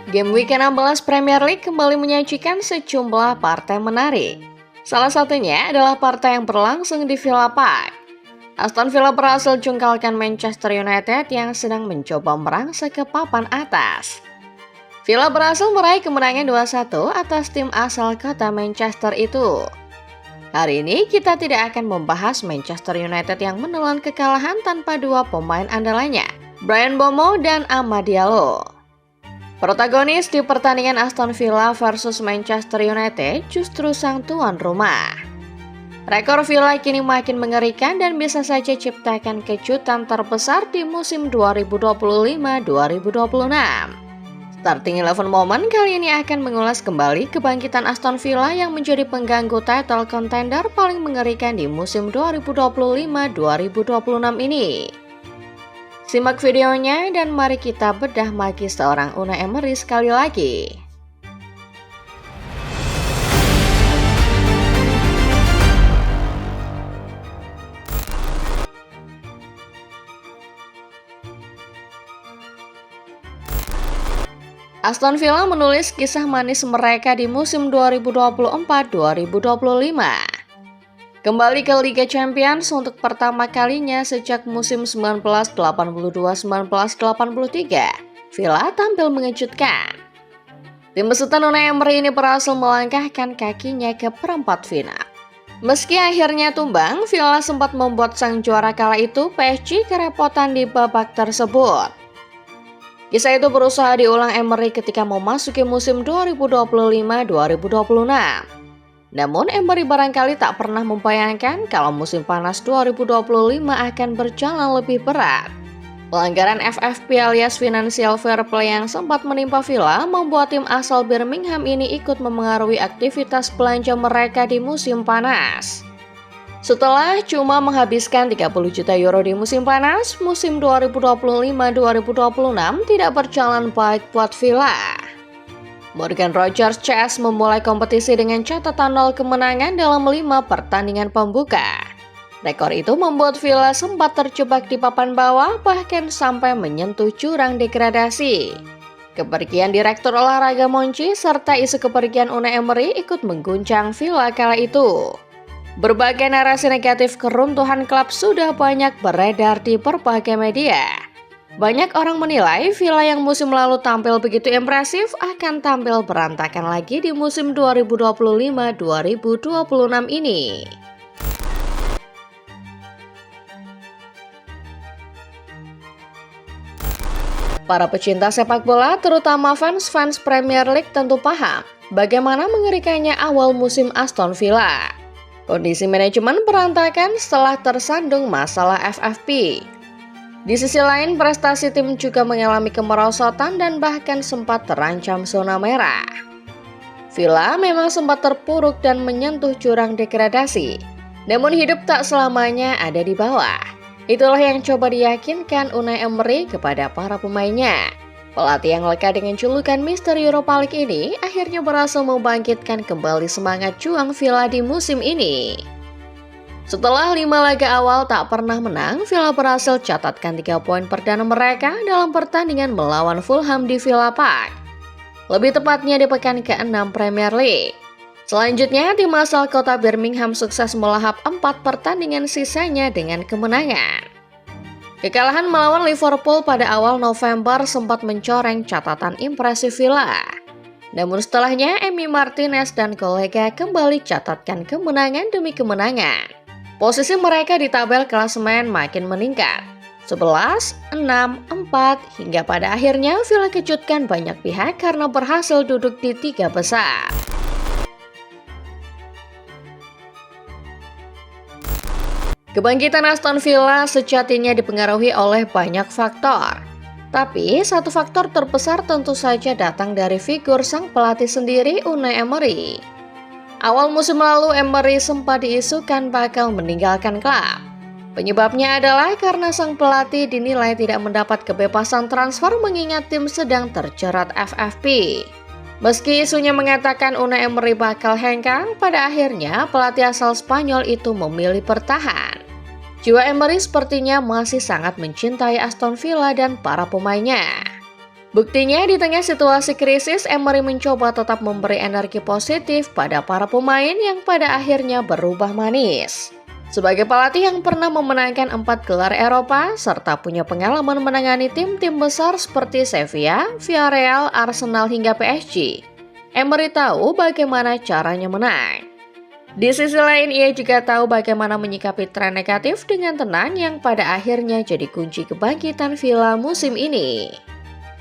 Game Week 16 Premier League kembali menyajikan sejumlah partai menarik. Salah satunya adalah partai yang berlangsung di Villa Park. Aston Villa berhasil jungkalkan Manchester United yang sedang mencoba merangsek ke papan atas. Villa berhasil meraih kemenangan 2-1 atas tim asal kota Manchester itu. Hari ini kita tidak akan membahas Manchester United yang menelan kekalahan tanpa dua pemain andalannya, Bryan Mbeumo dan Amad Diallo. Protagonis di pertandingan Aston Villa versus Manchester United justru sang tuan rumah. Rekor Villa kini makin mengerikan dan bisa saja ciptakan kejutan terbesar di musim 2025-2026. Starting 11 Moment kali ini akan mengulas kembali kebangkitan Aston Villa yang menjadi pengganggu title contender paling mengerikan di musim 2025-2026 ini. Simak videonya dan mari kita bedah magis seorang Unai Emery sekali lagi. Aston Villa menulis kisah manis mereka di musim 2024-2025. Kembali ke Liga Champions untuk pertama kalinya sejak musim 1982-1983, Villa tampil mengejutkan. Tim besutan Unai Emery ini berhasil melangkahkan kakinya ke perempat final. Meski akhirnya tumbang, Villa sempat membuat sang juara kala itu PSG kerepotan di babak tersebut. Kisah itu berusaha diulang Emery ketika memasuki musim 2025-2026. Namun Emery barangkali tak pernah membayangkan kalau musim panas 2025 akan berjalan lebih berat. Pelanggaran FFP alias Financial Fair Play yang sempat menimpa Villa membuat tim asal Birmingham ini ikut memengaruhi aktivitas belanja mereka di musim panas. Setelah cuma menghabiskan 30 juta euro di musim panas, musim 2025-2026 tidak berjalan baik buat Villa. Morgan Rogers CS memulai kompetisi dengan catatan 0 kemenangan dalam 5 pertandingan pembuka. Rekor itu membuat Villa sempat terjebak di papan bawah bahkan sampai menyentuh jurang degradasi. Kepergian Direktur Olahraga Monchi serta isu kepergian Unai Emery ikut mengguncang Villa kala itu. Berbagai narasi negatif keruntuhan klub sudah banyak beredar di berbagai media. Banyak orang menilai Villa yang musim lalu tampil begitu impresif akan tampil berantakan lagi di musim 2025-2026 ini. Para pecinta sepak bola, terutama fans Premier League tentu paham bagaimana mengerikannya awal musim Aston Villa. Kondisi manajemen berantakan setelah tersandung masalah FFP. Di sisi lain, prestasi tim juga mengalami kemerosotan dan bahkan sempat terancam zona merah. Villa memang sempat terpuruk dan menyentuh jurang degradasi. Namun hidup tak selamanya ada di bawah. Itulah yang coba diyakinkan Unai Emery kepada para pemainnya. Pelatih yang lekat dengan julukan Mister Europa League ini akhirnya berhasil membangkitkan kembali semangat juang Villa di musim ini. Setelah 5 laga awal tak pernah menang, Villa berhasil catatkan 3 poin perdana mereka dalam pertandingan melawan Fulham di Villa Park. Lebih tepatnya di pekan ke-6 Premier League. Selanjutnya, tim asal kota Birmingham sukses melahap 4 pertandingan sisanya dengan kemenangan. Kekalahan melawan Liverpool pada awal November sempat mencoreng catatan impresif Villa. Namun setelahnya, Emi Martinez dan kolega kembali catatkan kemenangan demi kemenangan. Posisi mereka di tabel klasemen makin meningkat, 11, 6, 4, hingga pada akhirnya Villa kejutkan banyak pihak karena berhasil duduk di 3 besar. Kebangkitan Aston Villa sejatinya dipengaruhi oleh banyak faktor. Tapi satu faktor terbesar tentu saja datang dari figur sang pelatih sendiri, Unai Emery. Awal musim lalu Emery sempat diisukan bakal meninggalkan klub. Penyebabnya adalah karena sang pelatih dinilai tidak mendapat kebebasan transfer mengingat tim sedang terjerat FFP. Meski isunya mengatakan Unai Emery bakal hengkang, pada akhirnya pelatih asal Spanyol itu memilih bertahan. Jiwa Emery sepertinya masih sangat mencintai Aston Villa dan para pemainnya. Buktinya di tengah situasi krisis, Emery mencoba tetap memberi energi positif pada para pemain yang pada akhirnya berubah manis. Sebagai pelatih yang pernah memenangkan 4 gelar Eropa, serta punya pengalaman menangani tim-tim besar seperti Sevilla, Villarreal, Arsenal hingga PSG, Emery tahu bagaimana caranya menang. Di sisi lain, ia juga tahu bagaimana menyikapi tren negatif dengan tenang yang pada akhirnya jadi kunci kebangkitan Villa musim ini.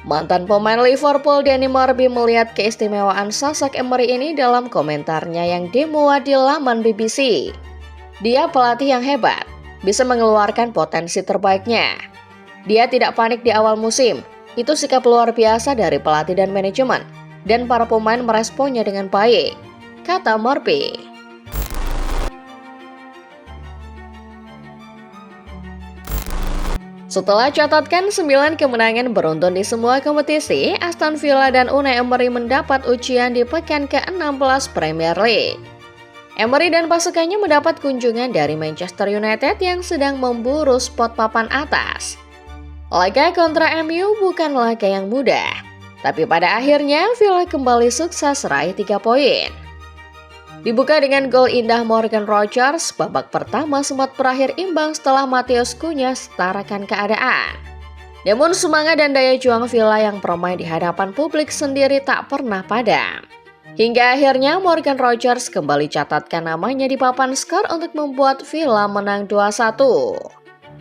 Mantan pemain Liverpool Danny Murphy melihat keistimewaan sosok Emery ini dalam komentarnya yang dimuat di laman BBC. Dia pelatih yang hebat, bisa mengeluarkan potensi terbaiknya. Dia tidak panik di awal musim, itu sikap luar biasa dari pelatih dan manajemen, dan para pemain meresponnya dengan baik, kata Murphy. Setelah catatkan 9 kemenangan beruntun di semua kompetisi, Aston Villa dan Unai Emery mendapat ujian di pekan ke-16 Premier League. Emery dan pasukannya mendapat kunjungan dari Manchester United yang sedang memburu spot papan atas. Laga kontra MU bukan laga yang mudah, tapi pada akhirnya Villa kembali sukses raih 3 poin. Dibuka dengan gol indah Morgan Rogers, babak pertama sempat berakhir imbang setelah Matheus Cunha setarakan keadaan. Namun semangat dan daya juang Villa yang bermain di hadapan publik sendiri tak pernah padam. Hingga akhirnya Morgan Rogers kembali catatkan namanya di papan skor untuk membuat Villa menang 2-1.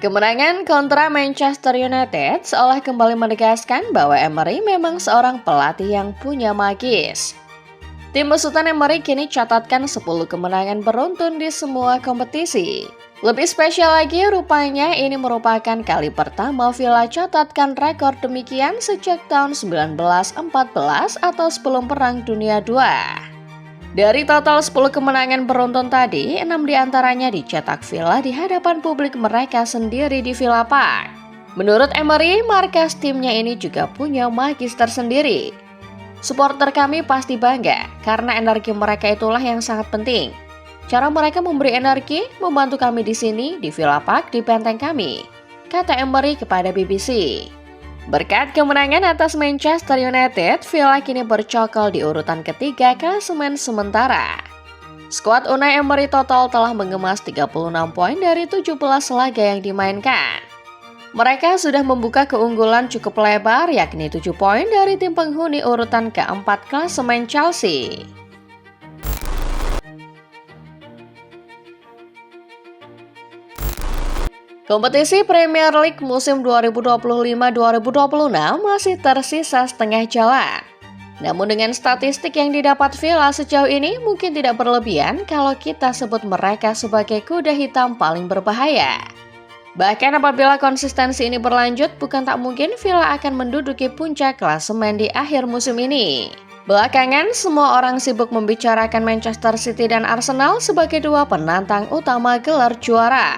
Kemenangan kontra Manchester United seolah kembali menegaskan bahwa Emery memang seorang pelatih yang punya magis. Tim besutan Emery kini catatkan 10 kemenangan beruntun di semua kompetisi. Lebih spesial lagi, rupanya ini merupakan kali pertama Villa catatkan rekor demikian sejak tahun 1914 atau sebelum Perang Dunia II. Dari total 10 kemenangan beruntun tadi, 6 diantaranya dicetak Villa di hadapan publik mereka sendiri di Villa Park. Menurut Emery, markas timnya ini juga punya magis tersendiri. Supporter kami pasti bangga, karena energi mereka itulah yang sangat penting. Cara mereka memberi energi, membantu kami di sini, di Villa Park, di benteng kami, kata Emery kepada BBC. Berkat kemenangan atas Manchester United, Villa kini bercokol di urutan ketiga klasemen sementara. Skuad Unai Emery total telah mengemas 36 poin dari 17 laga yang dimainkan. Mereka sudah membuka keunggulan cukup lebar, yakni 7 poin dari tim penghuni urutan keempat klasemen Chelsea. Kompetisi Premier League musim 2025-2026 masih tersisa setengah jalan. Namun dengan statistik yang didapat Villa sejauh ini mungkin tidak berlebihan kalau kita sebut mereka sebagai kuda hitam paling berbahaya. Bahkan apabila konsistensi ini berlanjut, bukan tak mungkin Villa akan menduduki puncak klasemen di akhir musim ini. Belakangan, semua orang sibuk membicarakan Manchester City dan Arsenal sebagai dua penantang utama gelar juara.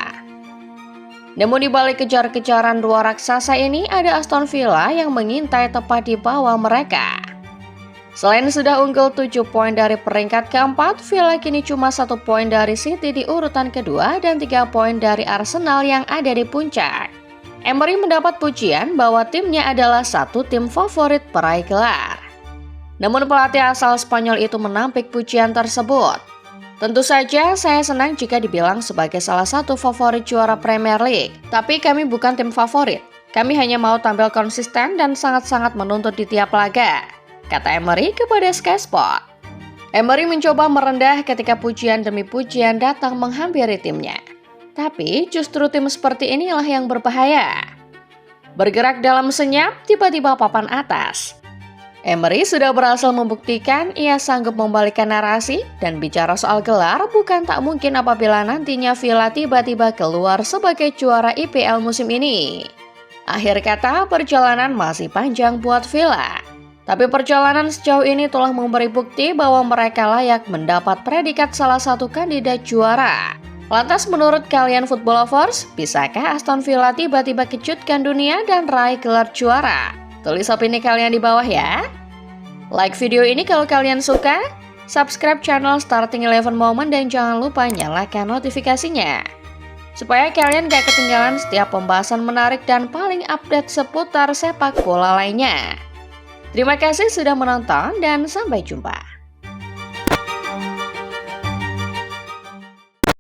Namun di balik kejar-kejaran dua raksasa ini, ada Aston Villa yang mengintai tepat di bawah mereka. Selain sudah unggul 7 poin dari peringkat keempat, Villa kini cuma 1 poin dari City di urutan kedua dan 3 poin dari Arsenal yang ada di puncak. Emery mendapat pujian bahwa timnya adalah satu tim favorit peraih gelar. Namun pelatih asal Spanyol itu menampik pujian tersebut. Tentu saja saya senang jika dibilang sebagai salah satu favorit juara Premier League. Tapi kami bukan tim favorit. Kami hanya mau tampil konsisten dan sangat-sangat menuntut di tiap laga, kata Emery kepada Sky Sport. Emery mencoba merendah ketika pujian demi pujian datang menghampiri timnya. Tapi justru tim seperti inilah yang berbahaya. Bergerak dalam senyap, tiba-tiba papan atas. Emery sudah berhasil membuktikan ia sanggup membalikkan narasi dan bicara soal gelar bukan tak mungkin apabila nantinya Villa tiba-tiba keluar sebagai juara IPL musim ini. Akhir kata, perjalanan masih panjang buat Villa. Tapi perjalanan sejauh ini telah memberi bukti bahwa mereka layak mendapat predikat salah satu kandidat juara. Lantas menurut kalian football lovers, bisakah Aston Villa tiba-tiba kejutkan dunia dan raih gelar juara? Tulis opini kalian di bawah ya. Like video ini kalau kalian suka, subscribe channel Starting 11 Moment dan jangan lupa nyalakan notifikasinya, supaya kalian gak ketinggalan setiap pembahasan menarik dan paling update seputar sepak bola lainnya. Terima kasih sudah menonton dan sampai jumpa.